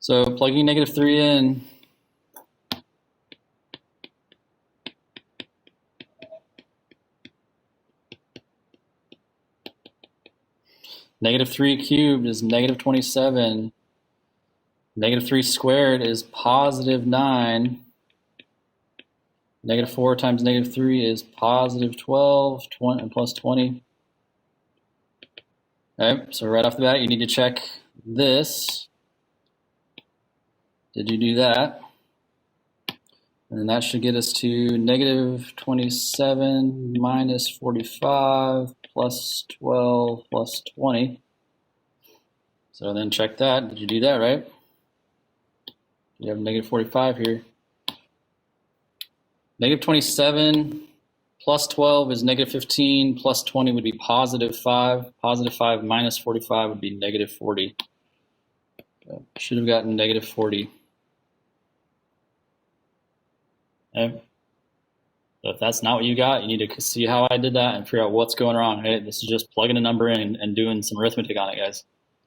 So plugging -3 in, -3 cubed is -27. -3 squared is +9. -4 times -3 is +12, 20, plus 20. All right, so right off the bat, you need to check this. Did you do that? And then that should get us to -27 minus 45 plus 12 plus 20. So then check that. Did you do that right? You have -45 here. -27 plus 12 is -15, plus 20 would be +5. +5 minus 45 would be -40. So should have gotten -40. Okay. So if that's not what you got, you need to see how I did that and figure out what's going wrong. Right? This is just plugging a number in and doing some arithmetic on it, guys.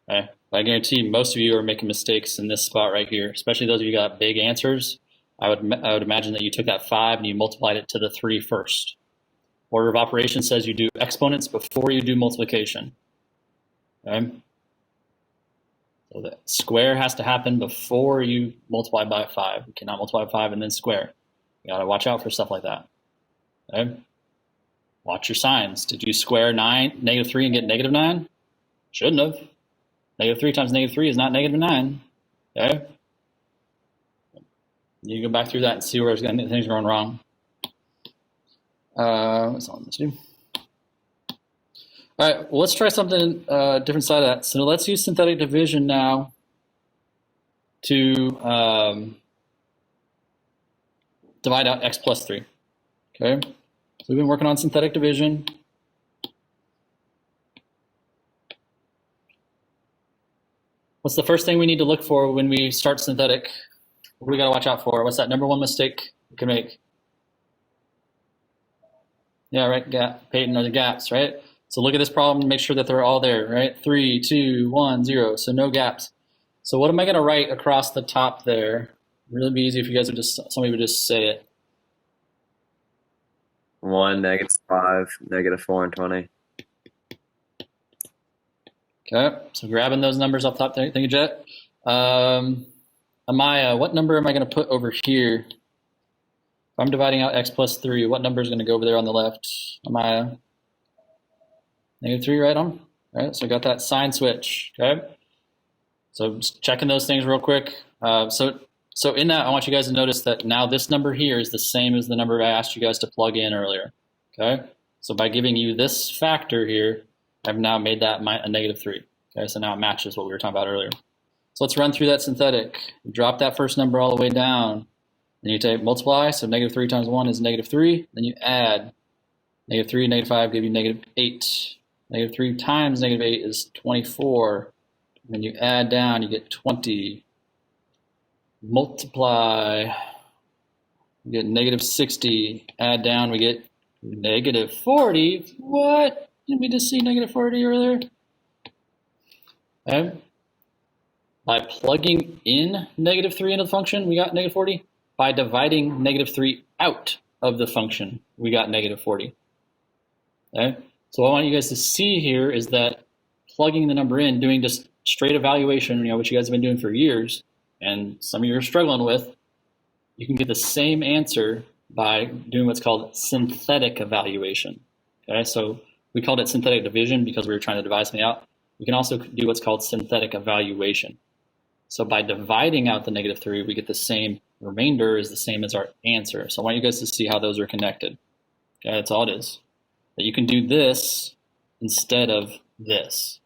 Okay? But I guarantee most of you are making mistakes in this spot right here, especially those of you who got big answers. I would imagine that you took that 5 and you multiplied it to the 3 first. Order of operations says you do exponents before you do multiplication. Okay? So the square has to happen before you multiply by 5. You cannot multiply by 5 and then square. You gotta watch out for stuff like that. Okay? Watch your signs. Did you square -3 and get -9? Shouldn't have. -3 times -3 is not -9. Okay? You go back through that and see where things are going wrong. What's on this do? All right, well, let's try something different side of that. So let's use synthetic division now to divide out x plus 3. Okay, so we've been working on synthetic division. What's the first thing we need to look for when we start synthetic? What do we got to watch out for? What's that number one mistake we can make? Yeah, right, Peyton, are the gaps, right? So look at this problem and make sure that they're all there, right? 3, 2, 1, 0, so no gaps. So what am I going to write across the top there? It'd really be easy if you guys would somebody would just say it. 1, -5, -4, and 20. Okay, so grabbing those numbers off the top, thank you, Jet. Amaya, what number am I going to put over here? If I'm dividing out x plus 3, what number is going to go over there on the left? Amaya? -3, right on? All right, so I got that sign switch, okay? So just checking those things real quick. So in that, I want you guys to notice that now this number here is the same as the number I asked you guys to plug in earlier, okay? So by giving you this factor here, I've now made that a -3, okay? So now it matches what we were talking about earlier. So let's run through that synthetic. You drop that first number all the way down. Then you take multiply, so -3 times 1 is -3. Then you add -3, -5 give you -8. -3 times -8 is 24. When you add down, you get 20. Multiply, we get -60. Add down, we get -40. What? Didn't we just see -40 earlier? Okay. By plugging in -3 into the function, we got -40. By dividing -3 out of the function, we got -40. Okay. So what I want you guys to see here is that plugging the number in, doing just straight evaluation, which you guys have been doing for years, and some of you are struggling with, you can get the same answer by doing what's called synthetic evaluation. Okay, so we called it synthetic division because we were trying to divide something out. We can also do what's called synthetic evaluation. So by dividing out the -3, we get the same remainder is the same as our answer. So I want you guys to see how those are connected. Okay, that's all it is. That you can do this instead of this.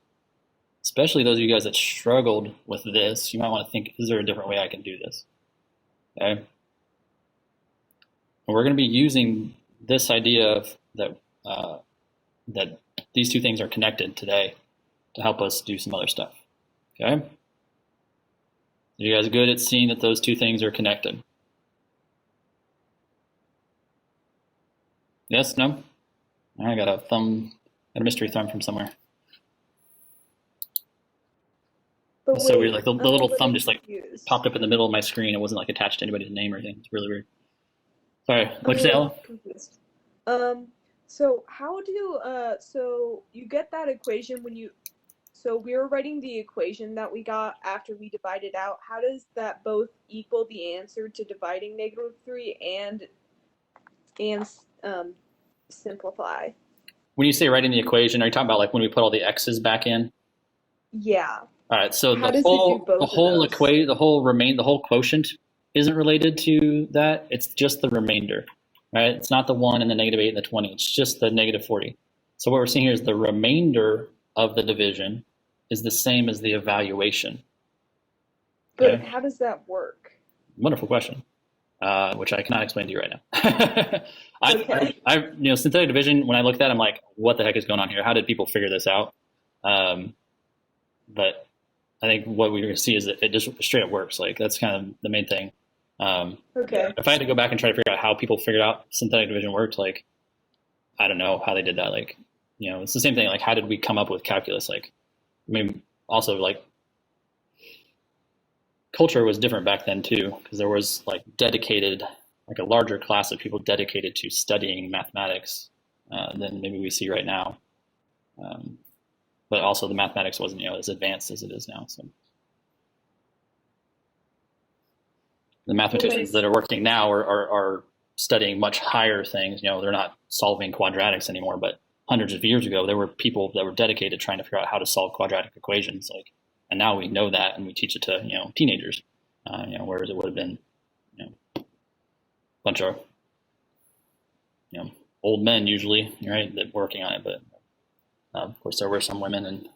Especially those of you guys that struggled with this, you might want to think, is there a different way I can do this? Okay. And we're going to be using this idea of that these two things are connected today to help us do some other stuff. Okay. Are you guys good at seeing that those two things are connected? Yes, no? I got a mystery thumb from somewhere. But So weird, wait, like the I'm a little little thumb just like confused. popped up in the middle of my screen. It wasn't like attached to anybody's name or anything. It's really weird. Sorry, I'm what'd a you say, little Ella? confused. So how do so you get that equation when you so we were writing the equation that we got after we divided out. How does that both equal the answer to dividing -3 and simplify? When you say writing the equation, are you talking about like when we put all the x's back in? Yeah. All right, so How does it do both of those? the whole quotient isn't related to that. It's just the remainder, right? It's not the 1 and the -8 and the 20. It's just the -40. So what we're seeing here is the remainder of the division is the same as the evaluation. But Okay, how does that work? wonderful question, which I cannot explain to you right now. Okay. Synthetic division. When I looked at it, I'm like, what the heck is going on here? How did people figure this out? But I think what we're going to see is that it just straight up works. Like that's kind of the main thing. Okay. If I had to go back and try to figure out how people figured out synthetic division worked, like I don't know how they did that. Like, it's the same thing. Like, how did we come up with calculus? Like, I mean, also like culture was different back then too, because there was like a larger class of people dedicated to studying mathematics than maybe we see right now. But also the mathematics wasn't as advanced as it is now. So the mathematicians that are working now are studying much higher things. They're not solving quadratics anymore, but hundreds of years ago, there were people that were dedicated trying to figure out how to solve quadratic equations. And now we know that, and we teach it to teenagers. Whereas it would have been a bunch of old men usually, right, that working on it. But of course, there were some women and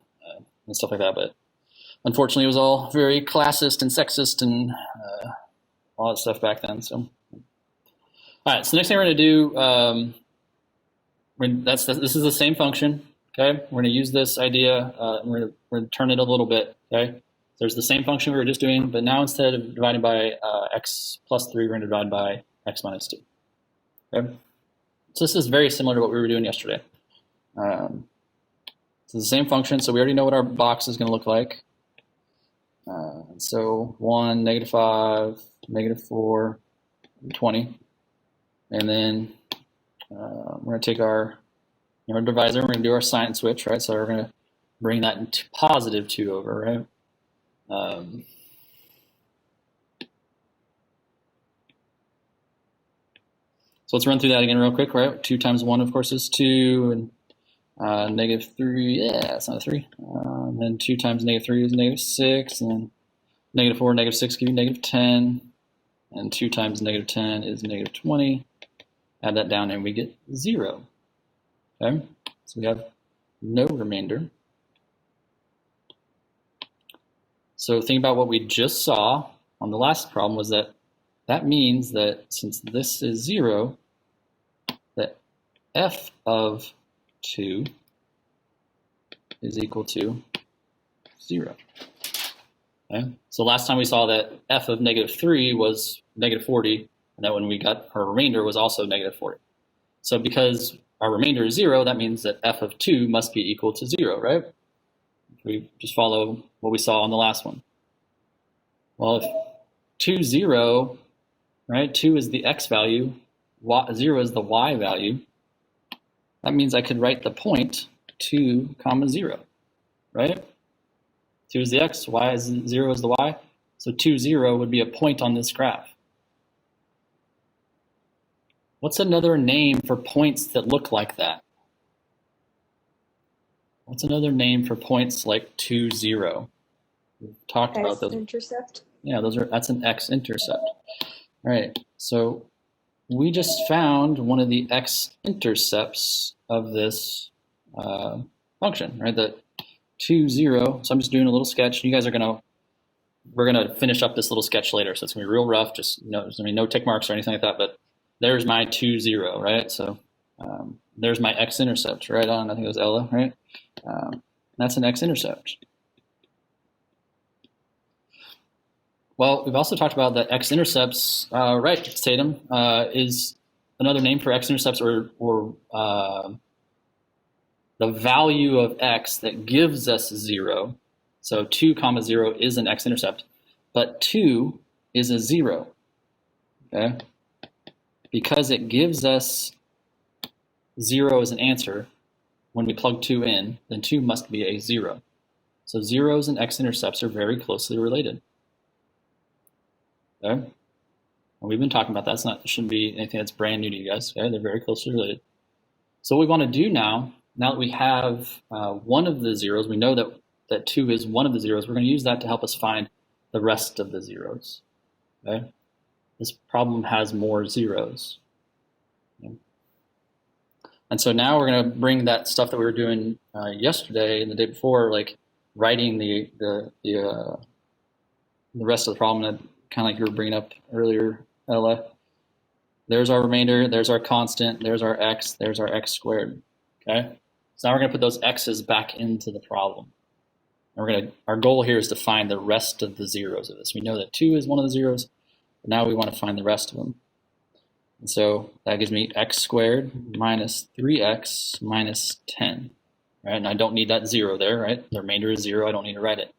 stuff like that. But unfortunately, it was all very classist and sexist and all that stuff back then. So, all right. So next thing we're going to do, this is the same function. Okay, we're going to use this idea. We're going to turn it a little bit. Okay, so there's the same function we were just doing, but now instead of dividing by x plus 3, we're going to divide by x minus 2. Okay, so this is very similar to what we were doing yesterday. It's the same function, so we already know what our box is going to look like. So 1, -5, -4, 20. And then we're going to take our divisor, we're going to do our sign switch, right? So we're going to bring that into positive 2 over, right? So let's run through that again real quick, right? 2 times 1, of course, is 2, and -3, yeah, it's not a 3. And then 2 times -3 is -6, and then -4, -6 give you -10, and 2 times -10 is -20. Add that down and we get 0. Okay, so we have no remainder. So think about what we just saw on the last problem was that means that since this is 0, that f of 2 is equal to 0. Okay, so last time we saw that f of -3 was -40, and that when we got our remainder was also -40. So because our remainder is 0, that means that f of 2 must be equal to 0, right? We just follow what we saw on the last one. Well, if 2, 0, right, 2 is the x value, 0 is the y value, that means I could write the point 2, 0, right? 2 is the x, 0 is the y. So 2, 0 would be a point on this graph. What's another name for points that look like that? What's another name for points like 2, 0? We've talked about those. X-intercept? Yeah, that's an x-intercept. All right, so we just found one of the x-intercepts of this function, right? That 2, 0. So I'm just doing a little sketch. You guys we're gonna finish up this little sketch later, so it's gonna be real rough. Just no tick marks or anything like that. But there's my 2, 0, right? So there's my x-intercept right on. I think it was Ella, right? That's an x-intercept. Well, we've also talked about that x-intercepts, right, Tatum, is another name for x-intercepts or the value of x that gives us 0 So 2 comma 0 is an x-intercept, but 2 is a 0, okay? Because it gives us 0 as an answer, when we plug 2 in, then 2 must be a 0. So zeros and x-intercepts are very closely related. Okay? And we've been talking about that. It shouldn't be anything that's brand new to you guys. Okay? They're very closely related. So what we want to do now that we have one of the zeros, we know that 2 is one of the zeros, we're going to use that to help us find the rest of the zeros. Okay? This problem has more zeros. Okay? And so now we're going to bring that stuff that we were doing yesterday and the day before, like writing the rest of the problem, that kind of like you were bringing up earlier, Ella. There's our remainder, there's our constant, there's our x squared. Okay, so now we're going to put those x's back into the problem. And our goal here is to find the rest of the zeros of this. We know that 2 is one of the zeros, but now we want to find the rest of them. And so that gives me x squared minus 3x minus 10. Right? And I don't need that 0 there, right? The remainder is 0, I don't need to write it.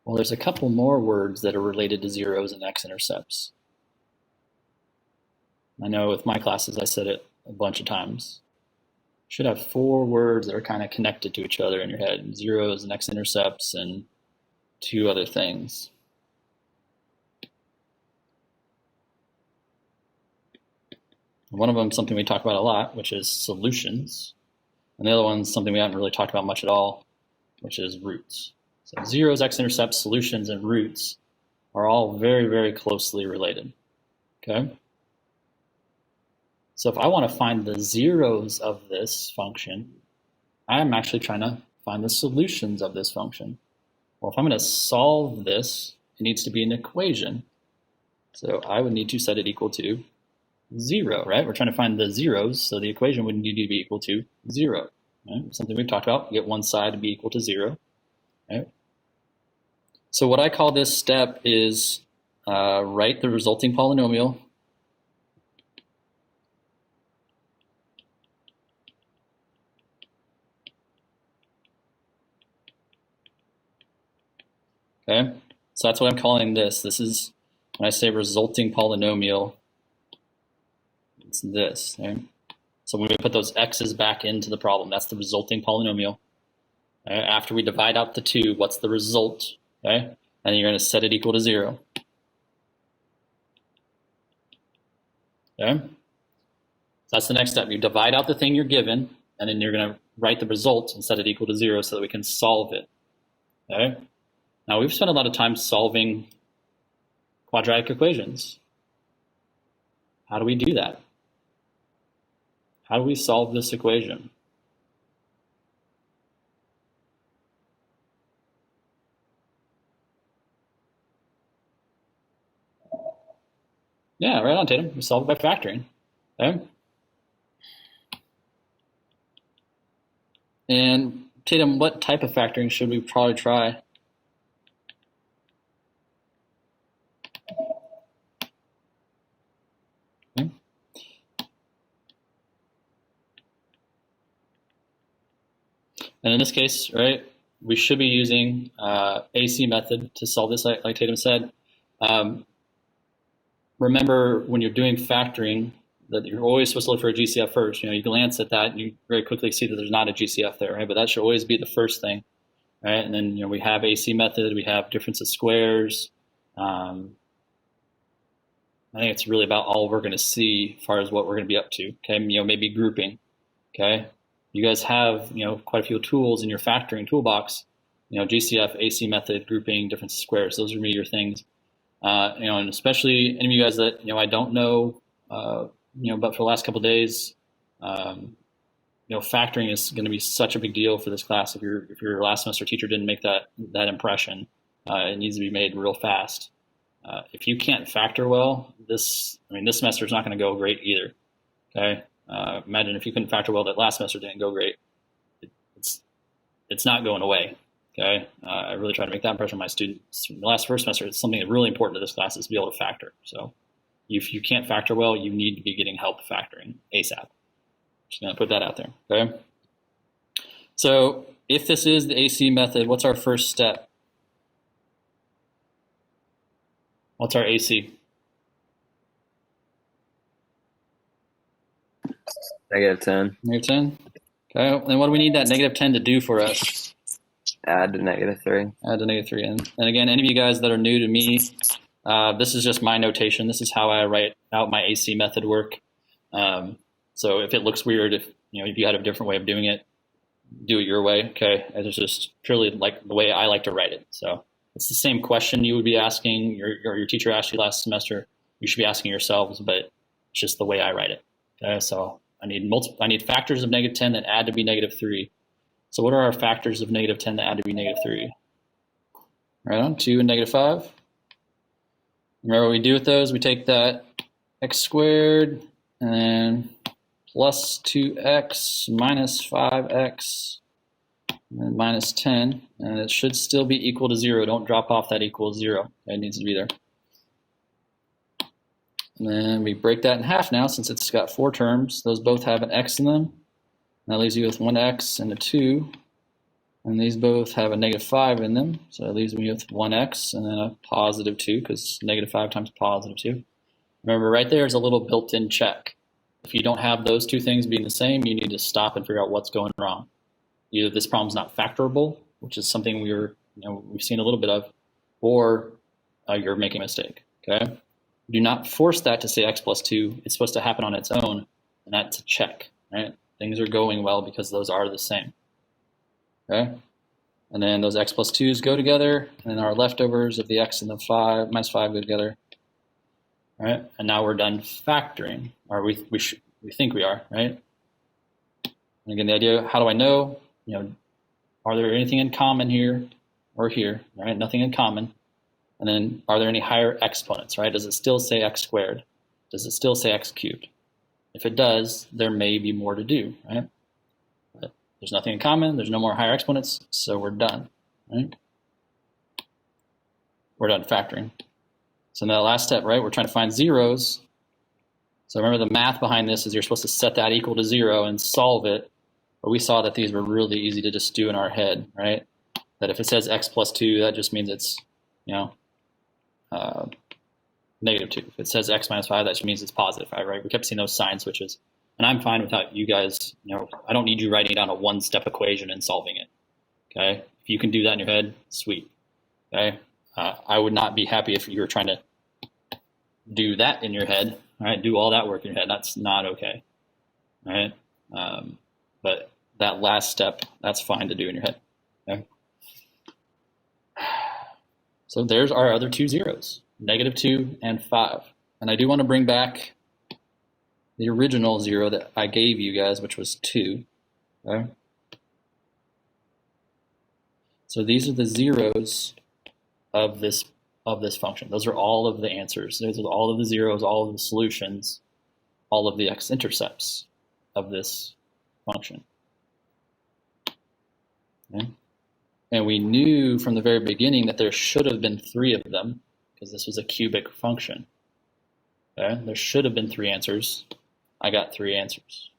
Well, there's a couple more words that are related to zeros and x-intercepts. I know with my classes I said it a bunch of times. You should have 4 words that are kind of connected to each other in your head. Zeros and x-intercepts and 2 other things. One of them is something we talk about a lot, which is solutions. And the other one is something we haven't really talked about much at all, which is roots. So zeros, x-intercepts, solutions, and roots are all very, very closely related. Okay? So if I want to find the zeros of this function, I'm actually trying to find the solutions of this function. Well, if I'm going to solve this, it needs to be an equation. So I would need to set it equal to 0, right? We're trying to find the zeros, so the equation would need to be equal to 0. Right? Something we've talked about, get one side to be equal to 0. Right? So what I call this step is write the resulting polynomial. Okay, so that's what I'm calling this. This is, when I say resulting polynomial, it's this. Okay? So when we put those x's back into the problem, that's the resulting polynomial. Okay? After we divide out the 2, what's the result? Okay, and you're going to set it equal to 0. Okay, so that's the next step. You divide out the thing you're given, and then you're going to write the result and set it equal to 0 so that we can solve it. Okay. Now, we've spent a lot of time solving quadratic equations. How do we do that? How do we solve this equation? Yeah, right on, Tatum. We solve it by factoring. Okay? And Tatum, what type of factoring should we probably try? And in this case, right, we should be using AC method to solve this, like Tatum said. Remember, when you're doing factoring, that you're always supposed to look for a GCF first. You glance at that and you very quickly see that there's not a GCF there, right? But that should always be the first thing, right? And then we have AC method, we have difference of squares. I think it's really about all we're going to see as far as what we're going to be up to. Okay, maybe grouping. Okay. You guys have, quite a few tools in your factoring toolbox, GCF, AC method, grouping, difference of squares. Those are going to be your things. And especially any of you guys that, I don't know, but for the last couple of days, factoring is going to be such a big deal for this class. If your last semester teacher didn't make that impression, it needs to be made real fast. If you can't factor well, this semester is not going to go great either. Okay. Imagine if you couldn't factor well, that last semester didn't go great. It's not going away. Okay, I really try to make that impression on my students. The first semester, it's something really important to this class is to be able to factor. So if you can't factor well, you need to be getting help factoring ASAP. Just gonna put that out there. Okay. So if this is the AC method, what's our first step? What's our AC? -10. -10. Okay, and what do we need that -10 to do for us? Add to -3. Add to -3. And again, any of you guys that are new to me, this is just my notation. This is how I write out my AC method work. So if it looks weird, if you had a different way of doing it, do it your way. Okay, it's just purely like the way I like to write it. So it's the same question you would be asking your teacher asked you last semester. You should be asking yourselves, but it's just the way I write it. Okay, so I need factors of -10 that add to be -3. So what are our factors of -10 that add to be -3? Right on, 2 and -5. Remember what we do with those? We take that x squared and then plus 2x minus 5x and minus 10, and it should still be equal to 0. Don't drop off that equals 0. It needs to be there. And then we break that in half now since it's got 4 terms. Those both have an x in them. And that leaves you with 1x and a 2. And these both have a -5 in them. So that leaves me with 1x and then a positive 2 because -5 times positive 2. Remember, right there is a little built-in check. If you don't have those two things being the same, you need to stop and figure out what's going wrong. Either this problem's not factorable, which is something we've seen a little bit of, or you're making a mistake. Okay. Do not force that to say x plus 2. It's supposed to happen on its own, and that's a check, right? Things are going well because those are the same. Okay? And then those x plus 2's go together, and then our leftovers of the x and the 5 minus 5 go together. All right? And now we're done factoring, or we think we are, right? And again, the idea, how do I know? Are there anything in common here or here, right? Nothing in common. And then are there any higher exponents, right? Does it still say x squared? Does it still say x cubed? If it does, there may be more to do, right? But there's nothing in common, there's no more higher exponents, so we're done, right? We're done factoring. So in that last step, right, we're trying to find zeros. So remember the math behind this is you're supposed to set that equal to 0 and solve it. But we saw that these were really easy to just do in our head, right? That if it says x plus 2, that just means it's, -2. If it says x minus 5, that just means it's positive 5, right? We kept seeing those sign switches. And I'm fine without you guys, I don't need you writing down a one-step equation and solving it, okay? If you can do that in your head, sweet, okay? I would not be happy if you were trying to do that in your head, right? Do all that work in your head. That's not okay, right? But that last step, that's fine to do in your head, okay? So there's our other two zeros, -2 and 5. And I do want to bring back the original 0 that I gave you guys, which was 2. Okay? So these are the zeros of this function. Those are all of the answers. Those are all of the zeros, all of the solutions, all of the x-intercepts of this function. Okay? And we knew from the very beginning that there should have been 3 of them because this was a cubic function. Okay? There should have been 3 answers. I got 3 answers.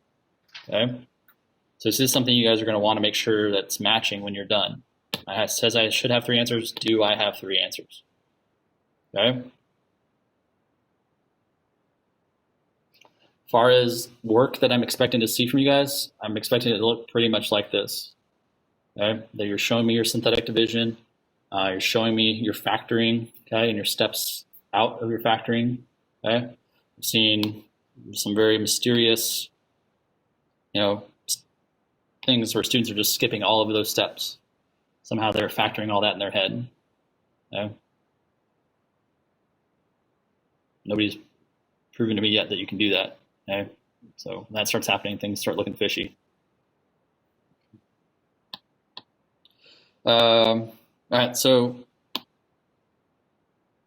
Okay? So this is something you guys are going to want to make sure that's matching when you're done. It says I should have 3 answers. Do I have 3 answers? Okay? As far as work that I'm expecting to see from you guys, I'm expecting it to look pretty much like this. Okay? That you're showing me your synthetic division, you're showing me your factoring, okay, and your steps out of your factoring. Okay? I'm seeing some very mysterious, things where students are just skipping all of those steps. Somehow they're factoring all that in their head. Okay? Nobody's proven to me yet that you can do that. Okay? So when that starts happening, things start looking fishy. All right, so I'm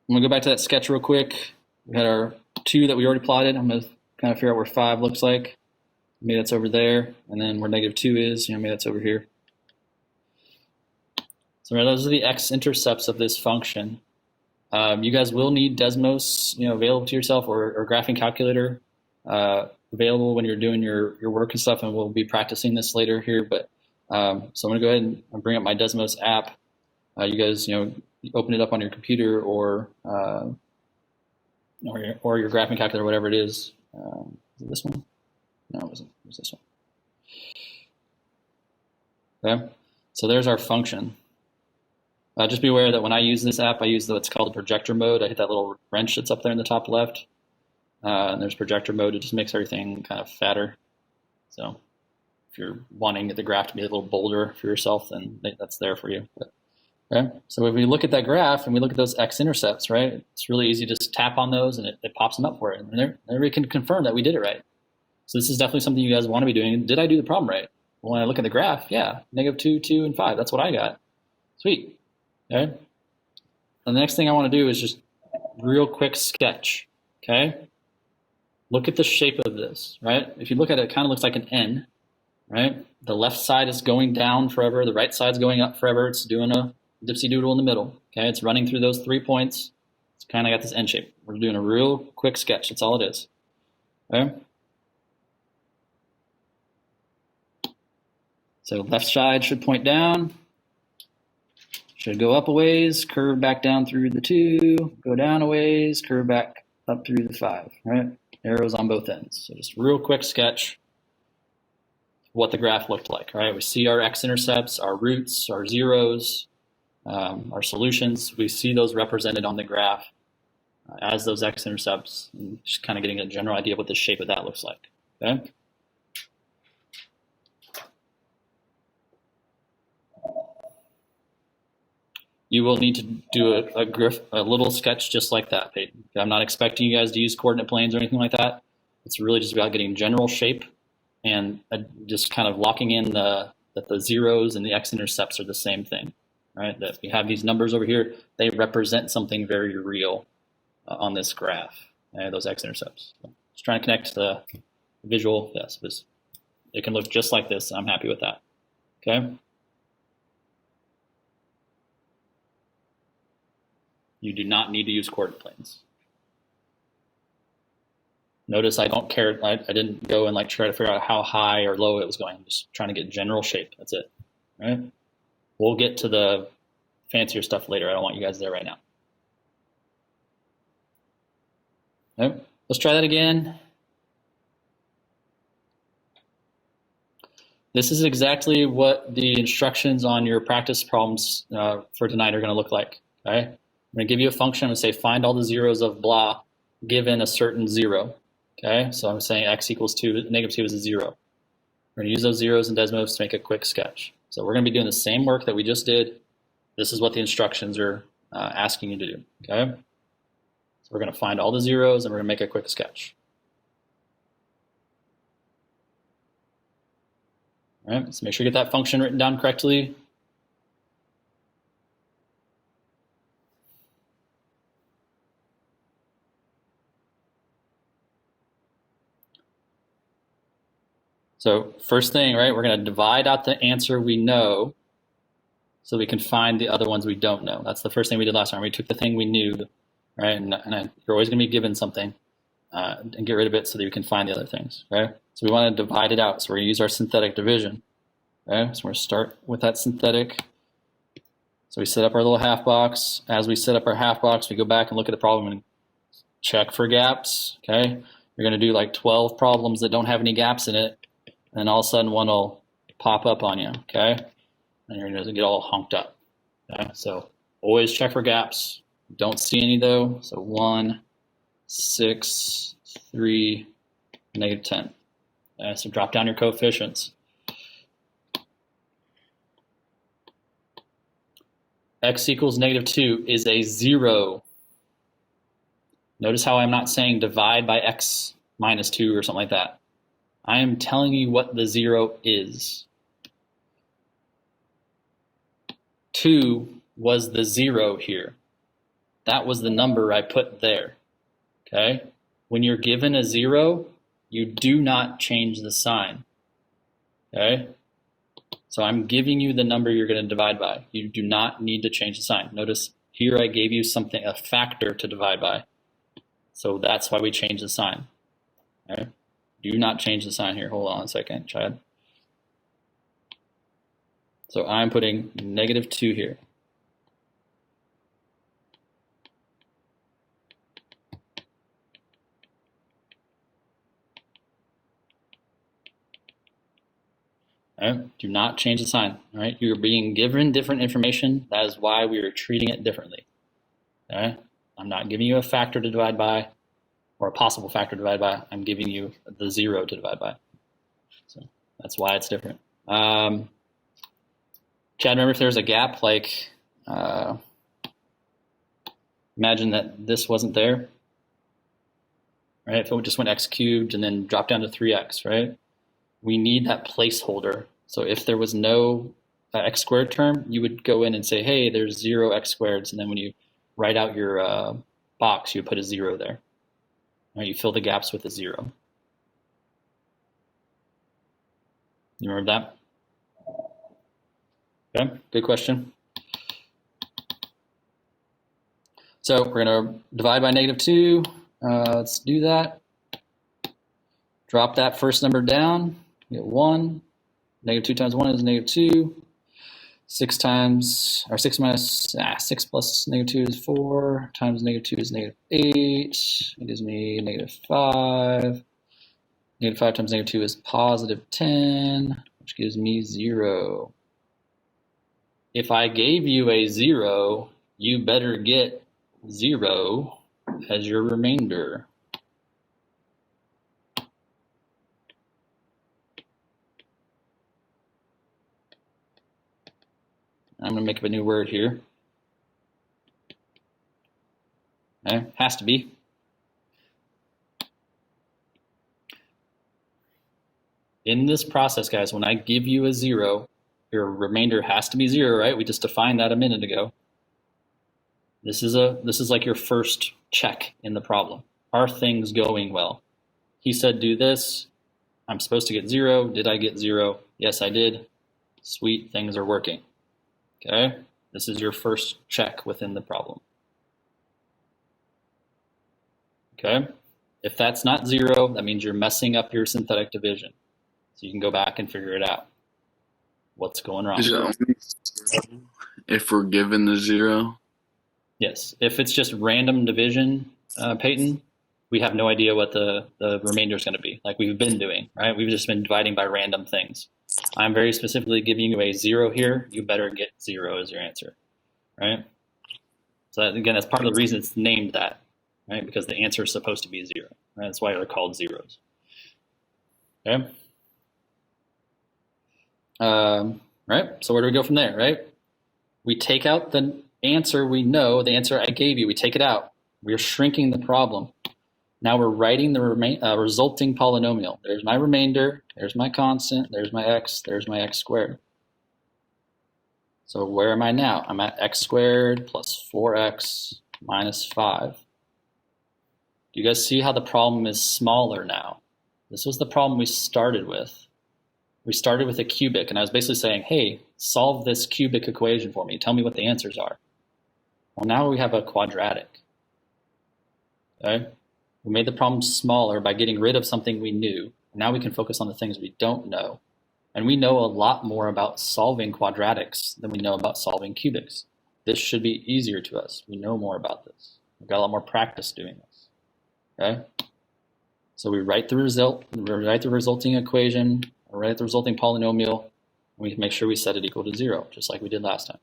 gonna go back to that sketch real quick. We had our 2 that we already plotted. I'm gonna kind of figure out where 5 looks like. Maybe that's over there, and then where -2 is, maybe that's over here. So those are the x-intercepts of this function. You guys will need Desmos, available to yourself, or graphing calculator available when you're doing your work and stuff, and we'll be practicing this later here. But So I'm going to go ahead and bring up my Desmos app. You guys, open it up on your computer or your graphing calculator, whatever it is. Is it this one? No, it wasn't. It was this one. Okay. So there's our function. Just be aware that when I use this app, I use what's called the projector mode. I hit that little wrench that's up there in the top left. And there's projector mode. It just makes everything kind of fatter. So if you're wanting the graph to be a little bolder for yourself, then that's there for you. Okay. So if we look at that graph and we look at those x-intercepts, right, it's really easy to just tap on those and it pops them up for it. And there we can confirm that we did it right. So this is definitely something you guys want to be doing. Did I do the problem right? Well, when I look at the graph, yeah, -2, 2, and 5. That's what I got. Sweet. Okay. And the next thing I want to do is just real quick sketch. Okay. Look at the shape of this, right? If you look at it, it kind of looks like an N, right? The left side is going down forever. The right side's going up forever. It's doing a dipsy doodle in the middle. Okay. It's running through those 3 points. It's kind of got this N shape. We're doing a real quick sketch. That's all it is. Okay. So left side should point down, should go up a ways, curve back down through the 2, go down a ways, curve back up through the 5, right? Arrows on both ends. So just real quick sketch what the graph looked like, right? We see our x-intercepts, our roots, our zeros, our solutions. We see those represented on the graph as those x-intercepts, and just kind of getting a general idea of what the shape of that looks like, okay? You will need to do a little sketch just like that. I'm not expecting you guys to use coordinate planes or anything like that. It's really just about getting general shape and just kind of locking in that the zeros and the x-intercepts are the same thing, right? That we have these numbers over here, they represent something very real on this graph, those x-intercepts. So just trying to connect the visual. Yes, it can look just like this. I'm happy with that, okay? You do not need to use coordinate planes. Notice I don't care. I didn't go and try to figure out how high or low it was going. I'm just trying to get general shape. That's it. Right? We'll get to the fancier stuff later. I don't want you guys there right now. Okay. Let's try that again. This is exactly what the instructions on your practice problems for tonight are going to look like. Okay? I'm going to give you a function. I'm going to say find all the zeros of blah given a certain 0. Okay, so I'm saying x equals 2, -2 is a 0. We're going to use those zeros in Desmos to make a quick sketch. So we're going to be doing the same work that we just did. This is what the instructions are asking you to do. Okay, so we're going to find all the zeros and we're going to make a quick sketch. All right, so make sure you get that function written down correctly. So first thing, right, we're going to divide out the answer we know so we can find the other ones we don't know. That's the first thing we did last time. We took the thing we knew, right, and you're always going to be given something and get rid of it so that you can find the other things, right? So we want to divide it out. So we're going to use our synthetic division, okay? So we're going to start with that synthetic. So we set up our little half box. As we set up our half box, we go back and look at the problem and check for gaps, okay? You're going to do like 12 problems that don't have any gaps in it. And all of a sudden one will pop up on you, okay? And you're going to get all honked up. Okay? So always check for gaps. Don't see any though. So 1, 6, 3, -10. Okay? So drop down your coefficients. X equals -2 is a 0. Notice how I'm not saying divide by x minus 2 or something like that. I am telling you what the 0 is. 2 was the 0 here. That was the number I put there. Okay? When you're given a 0, you do not change the sign. Okay? So I'm giving you the number you're going to divide by. You do not need to change the sign. Notice here I gave you something, a factor to divide by. So that's why we change the sign. Okay? Do not change the sign here. Hold on a second, Chad. So I'm putting -2 here. All right? Do not change the sign. All right? You're being given different information. That is why we are treating it differently. All right? I'm not giving you a factor to divide by or a possible factor to divide by. I'm giving you the 0 to divide by. So that's why it's different. Chad, remember if there's a gap, like imagine that this wasn't there, right? If it just went x cubed and then dropped down to 3x, right? We need that placeholder. So if there was no x squared term, you would go in and say, hey, there's 0 x squareds. And then when you write out your box, you put a 0 there. Right? You fill the gaps with a 0. You remember that? Okay, good question. So we're going to divide by -2. Let's do that. Drop that first number down. We get 1. -2 times 1 is -2. 6 plus -2 is 4 times -2 is -8. It gives me -5. -5 times -2 is +10, which gives me 0. If I gave you a 0, you better get 0 as your remainder. I'm going to make up a new word here. Okay, has to be. In this process, guys, when I give you a 0, your remainder has to be 0, right? We just defined that a minute ago. This is like your first check in the problem. Are things going well? He said do this. I'm supposed to get 0. Did I get 0? Yes, I did. Sweet, things are working. Okay? This is your first check within the problem. Okay? If that's not 0, that means you're messing up your synthetic division. So you can go back and figure it out. What's going wrong? Is it only if we're given the 0? Yes. If it's just random division, Peyton, we have no idea what the remainder is going to be, like we've been doing, right? We've just been dividing by random things. I'm very specifically giving you a 0 here. You better get 0 as your answer, right? So that, again, that's part of the reason it's named that, right? Because the answer is supposed to be 0. Right? That's why they're called zeros. Okay. Right? So where do we go from there, right? We take out the answer we know, the answer I gave you, we take it out. We're shrinking the problem. Now we're writing the resulting polynomial. There's my remainder, there's my constant, there's my x squared. So where am I now? I'm at x squared plus 4x minus 5. Do you guys see how the problem is smaller now? This was the problem we started with. We started with a cubic, and I was basically saying, hey, solve this cubic equation for me. Tell me what the answers are. Well, now we have a quadratic. Okay? We made the problem smaller by getting rid of something we knew. Now we can focus on the things we don't know. And we know a lot more about solving quadratics than we know about solving cubics. This should be easier to us. We know more about this. We've got a lot more practice doing this. Okay? So we write the resulting equation, or write the resulting polynomial, and we can make sure we set it equal to 0, just like we did last time.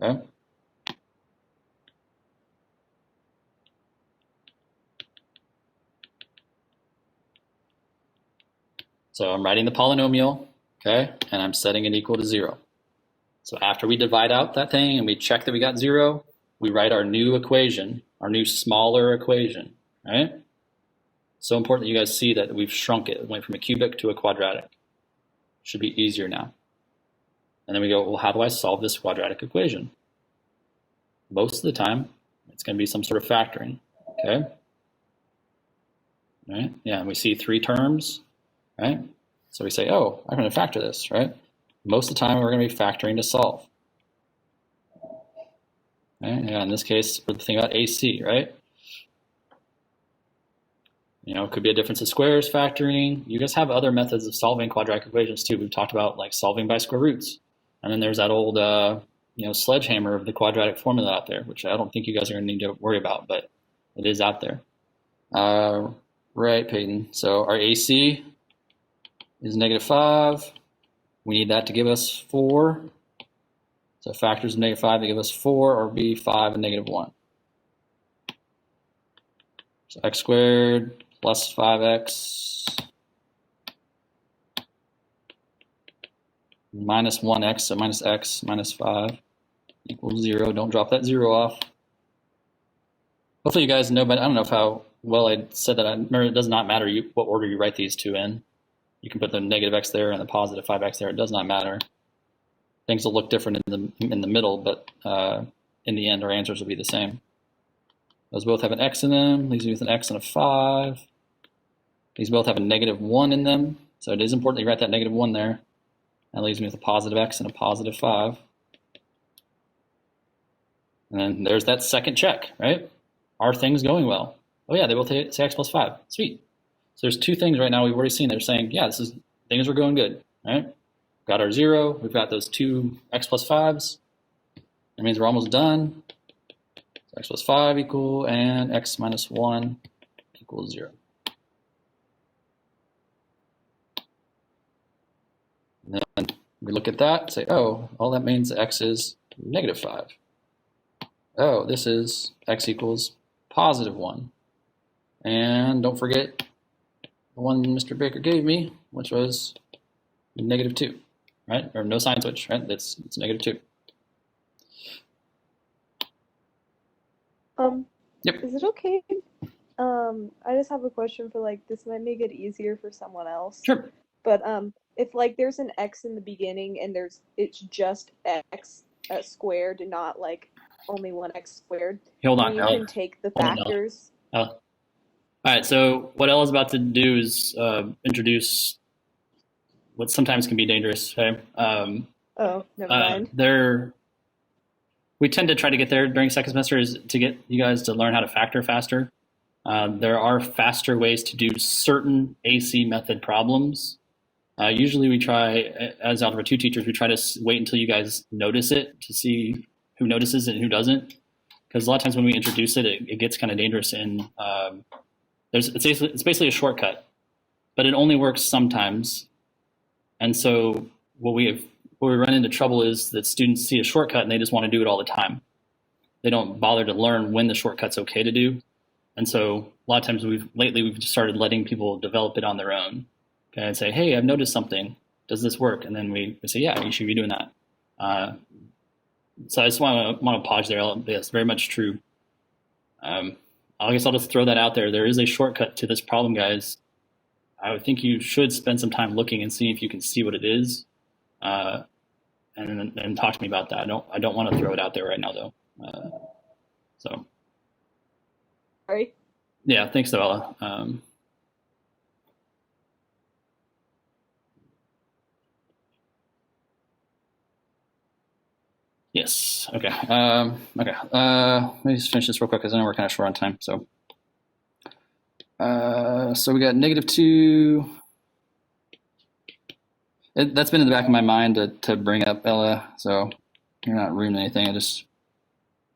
Okay? So I'm writing the polynomial, okay, and I'm setting it equal to 0. So after we divide out that thing and we check that we got 0, we write our new equation, our new smaller equation, right? So important that you guys see that we've shrunk it. It went from a cubic to a quadratic. Should be easier now. And then we go, well, how do I solve this quadratic equation? Most of the time, it's going to be some sort of factoring, okay? Right? Yeah, and we see 3 terms, right? So we say, oh, I'm going to factor this, right? Most of the time, we're going to be factoring to solve. Right? Yeah, in this case, we're thinking about AC, right? You know, it could be a difference of squares factoring. You guys have other methods of solving quadratic equations too. We've talked about like solving by square roots. And then there's that old sledgehammer of the quadratic formula out there, which I don't think you guys are going to need to worry about, but it is out there. Right, Peyton. So our AC is -5. We need that to give us 4. So factors of -5 to give us 4, or b 5 and -1. So x squared plus 5x minus 1x, so minus x minus 5 equals 0. Don't drop that 0 off. Hopefully you guys know, but I don't know how well I said that. I remember it does not matter what order you write these two in. You can put the -x there and the positive 5x there. It does not matter. Things will look different in the middle, but in the end, our answers will be the same. Those both have an x in them. Leaves me with an x and a 5. These both have a -1 in them, so it is important that you write that -1 there. That leaves me with a positive x and a positive 5. And then there's that second check, right? Are things going well? Oh yeah, they both say x plus 5. Sweet. So there's two things right now we've already seen. They're saying, yeah, things are going good, right? Got our 0. We've got those two x plus 5s. That means we're almost done. So x plus 5 equal, and x minus 1 equals 0. And then we look at that and say, oh, all that means x is -5. Oh, this is x equals +1. And don't forget the one Mr. Baker gave me, which was -2, right? Or no sign switch, right? It's -2. Yep. Is it okay? I just have a question for this might make it easier for someone else. Sure. But if there's an x in the beginning and it's just x squared and not only 1x squared. Hold on. You can take the factors. All right. So what Ella's about to do is introduce what sometimes can be dangerous. Okay. Oh, never mind. We tend to try to get there during second semester is to get you guys to learn how to factor faster. There are faster ways to do certain AC method problems. Usually we try, as Algebra 2 teachers, we try to wait until you guys notice it to see who notices it and who doesn't. Because a lot of times when we introduce it, it gets kind of dangerous. And it's basically a shortcut, but it only works sometimes. And so what we run into trouble is that students see a shortcut and they just want to do it all the time. They don't bother to learn when the shortcut's okay to do. And so a lot of times lately we've just started letting people develop it on their own. Okay, and say, hey, I've noticed something. Does this work? And then we say, yeah, you should be doing that. So I just want to pause there. It's very much true. I guess I'll just throw that out there. There is a shortcut to this problem, guys. I would think you should spend some time looking and see if you can see what it is, and talk to me about that. I don't want to throw it out there right now, though. So. Sorry. Yeah, thanks, though, Ella. Yes. Okay. Okay. Let me just finish this real quick because I know we're kind of short on time. So, so we got -2. That's been in the back of my mind to bring up, Ella. So you're not ruining anything. I just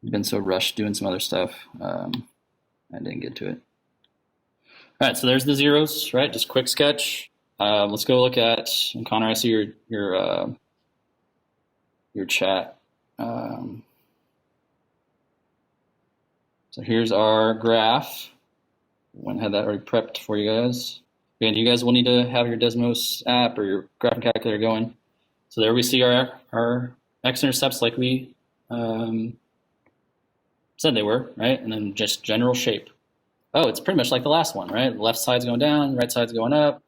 been so rushed doing some other stuff. I didn't get to it. All right. So there's the zeros, right? Just quick sketch. Let's go look at, and Connor, I see your chat. So here's our graph. Went and had that already prepped for you guys. Again, you guys will need to have your Desmos app or your graphing calculator going. So there we see our x-intercepts like we said they were, right? And then just general shape. Oh, it's pretty much like the last one, right? The left side's going down, right side's going up.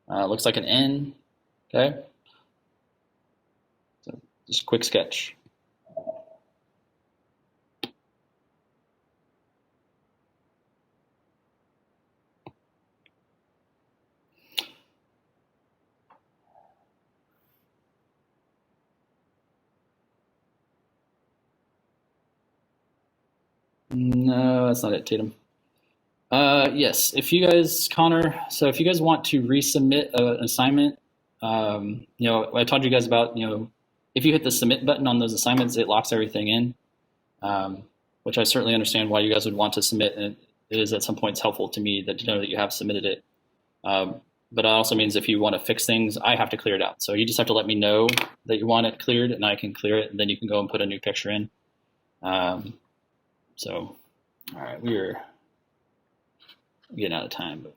Looks like an N, okay? So just a quick sketch. No, that's not it, Tatum. Yes, if you guys, Connor, so if you guys want to resubmit an assignment, I told you guys about, if you hit the submit button on those assignments, it locks everything in, which I certainly understand why you guys would want to submit, and it is at some points helpful to me that to know that you have submitted it. But it also means if you want to fix things, I have to clear it out. So you just have to let me know that you want it cleared, and I can clear it, and then you can go and put a new picture in. So, all right, we're getting out of time, but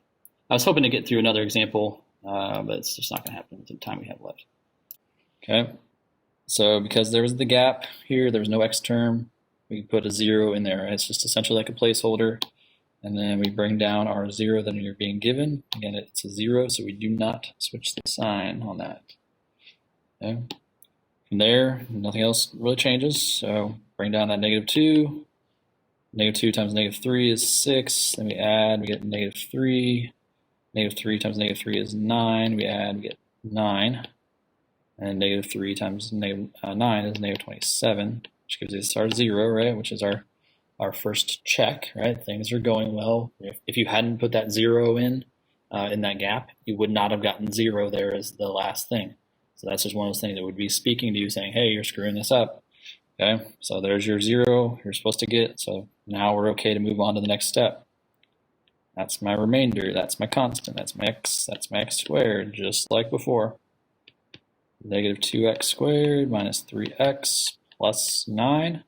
I was hoping to get through another example, but it's just not going to happen with the time we have left. Okay, so because there was the gap here, there was no x term, we put a 0 in there. It's just essentially like a placeholder. And then we bring down our 0 that you're being given. Again, it's a 0, so we do not switch the sign on that. Okay. From there, nothing else really changes. So bring down that -2. -2 times -3 is 6. Then we add, we get -3. -3 times -3 is 9. We add, we get 9. And -3 times -9 is -27, which gives us our 0, right? Which is our first check, right? Things are going well. If you hadn't put that 0 in that gap, you would not have gotten 0 there as the last thing. So that's just one of those things that would be speaking to you saying, hey, you're screwing this up. Okay, so there's your 0 you're supposed to get. So now we're okay to move on to the next step. That's my remainder, that's my constant, that's my x squared, just like before. -2x squared minus 3x plus 9.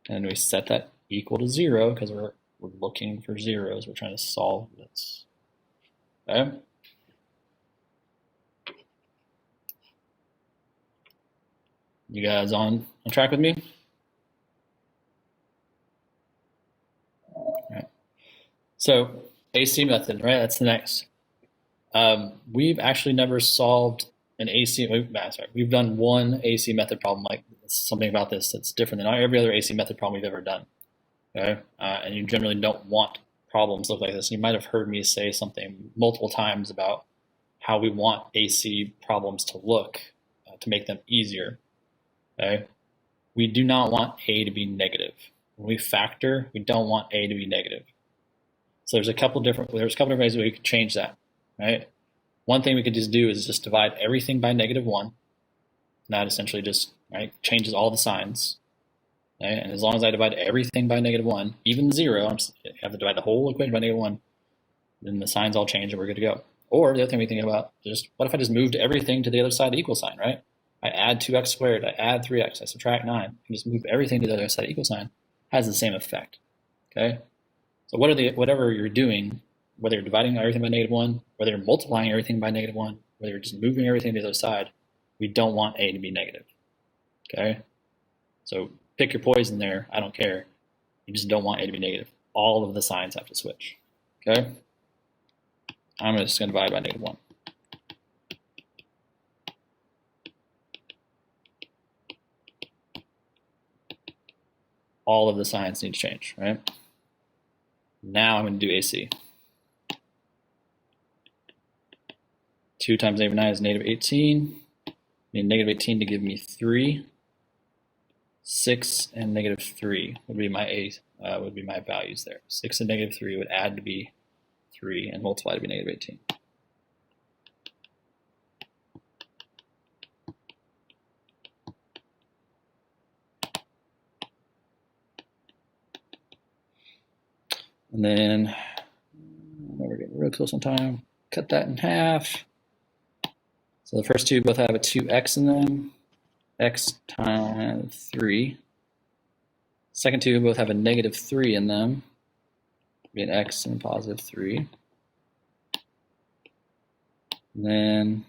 And we set that equal to 0 because we're looking for zeros. We're trying to solve this. Okay. You guys on track with me? All right. So AC method, right? That's the next. We've actually never solved an AC. We've done one AC method problem, like something about this that's different than every other AC method problem we've ever done. Okay, and you generally don't want problems look like this. You might have heard me say something multiple times about how we want AC problems to look to make them easier. Okay, we do not want A to be negative. When we factor, we don't want A to be negative. So there's a couple different ways that we could change that. Right, one thing we could just do is just divide everything by -1. And that essentially just changes all the signs. Okay? And as long as I divide everything by -1, even 0, I have to divide the whole equation by -1, then the signs all change and we're good to go. Or the other thing we think about is, what if I just moved everything to the other side of the equal sign, right? I add 2x squared, I add 3x, I subtract 9, and just move everything to the other side of the equal sign. Has the same effect. Okay? So whatever you're doing, whether you're dividing everything by -1, whether you're multiplying everything by -1, whether you're just moving everything to the other side, we don't want A to be negative. Okay? So pick your poison there. I don't care. You just don't want A to be negative. All of the signs have to switch. Okay? I'm just going to divide by -1. All of the signs need to change, right? Now I'm going to do AC. 2 times -9 is -18. I need -18 to give me 3. 6 and -3 would be my values there. 6 and -3 would add to be 3 and multiply to be -18. And then we're getting real close on time. Cut that in half. So the first two both have a 2x in them. X times 3. Second two both have a -3 in them. Be an x and a +3. And then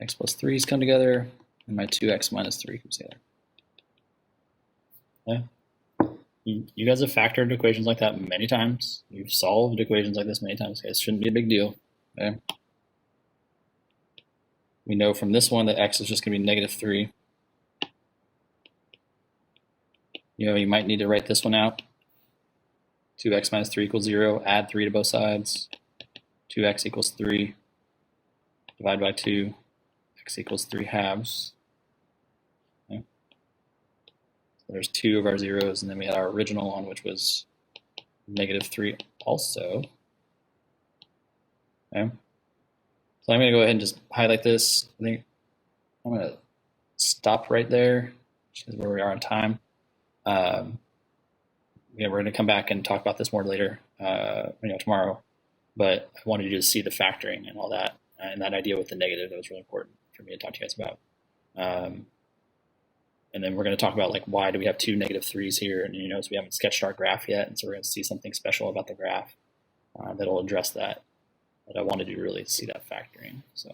x plus 3's come together, and my 2x minus 3 comes together. Okay. You guys have factored equations like that many times. You've solved equations like this many times. It shouldn't be a big deal. Okay. We know from this one that x is just going to be -3. You might need to write this one out. 2x minus 3 equals 0. Add 3 to both sides. 2x equals 3. Divide by 2. X equals 3 halves. Okay. So there's 2 of our zeros, and then we had our original one, which was -3 also. Okay. So I'm going to go ahead and just highlight this. I think I'm going to stop right there, which is where we are on time. Yeah, we're going to come back and talk about this more later, tomorrow. But I wanted you to see the factoring and all that, and that idea with the negative. That was really important for me to talk to you guys about. And then we're going to talk about like why do we have two -3s here, and so we haven't sketched our graph yet, and so we're going to see something special about the graph that'll address that. But I wanted you to really see that factoring. So.